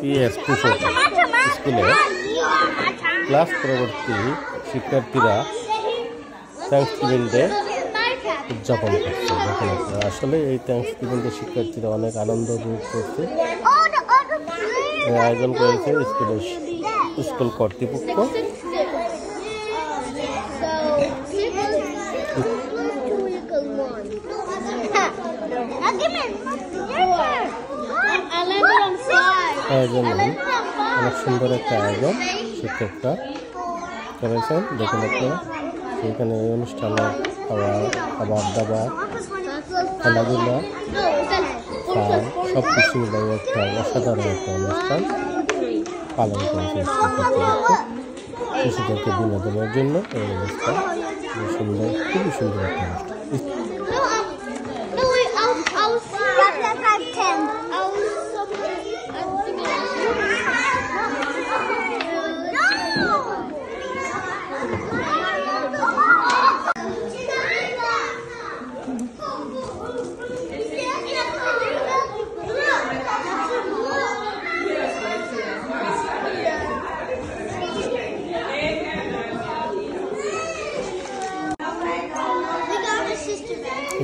PS Pufo স্কুলে class পরবর্তী শিক্ষার্থীরা থ্যাঙ্কসগিভিং ডে উদযাপন করছে। দেখুন আপনারা, আসলে এই থ্যাঙ্কসগিভিং ডে শিক্ষার্থীরা অনেক আনন্দ উপভোগ করছে। আয়োজন করেছে স্কুল কর্তৃপক্ষ। আয়োজন অনেক সুন্দর একটা আয়োজন শিক্ষকরা করেছেন। দেখুন আপনারা, সেখানে এই অনুষ্ঠানে খাবার দাবার, খেলাধুলা, গান সব কিছু মিলে একটা অসাধারণ একটা অনুষ্ঠান পালন করেছে স্কুল কর্তৃপক্ষ শিশুদেরকে বিনোদনের জন্য। এই অনুষ্ঠান খুবই সুন্দর একটা অনুষ্ঠান।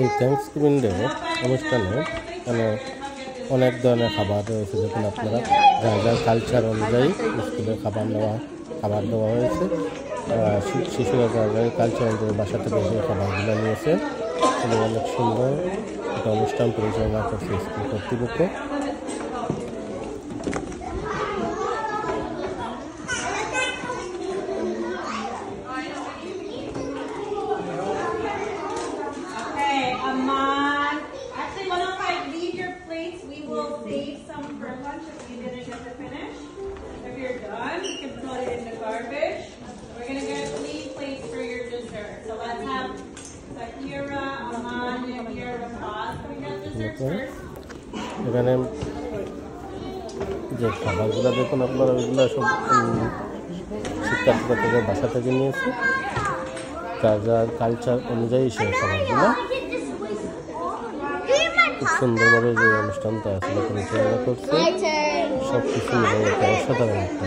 এই থ্যাঙ্কসগিভিং ডে অনুষ্ঠানে অনেক ধরনের খাবার রয়েছে। দেখুন আপনারা, যার যার কালচার অনুযায়ী স্কুলে খাবার দেওয়া হয়েছে। শিশুরা যার যার কালচার অনুযায়ী বাসা থেকে সেই খাবারগুলো নিয়েছে। অনেক সুন্দর একটা অনুষ্ঠান পরিচালনা করছে স্কুল কর্তৃপক্ষ। Save some for lunch if you didn't get to finish. If you're done, you can put it in the garbage. We're going to get 3 plates for your dessert. So let's have Zakira, Aman, Nabir, and Boz. Can we get desserts first? এখানে যে খাবারগুলো দেখুন আপনারা, ওইগুলো সব শিক্ষার্থীরা থেকে বাসা থেকে নিয়েছে। যার যার কালচার অনুযায়ী সেই খাবারগুলো খুব সুন্দরভাবে যে অনুষ্ঠানটা আসলে পরিচালনা করছে। সব কিছু মিলে একটা অসাধারণ একটা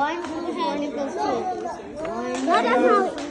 One, it goes two. One,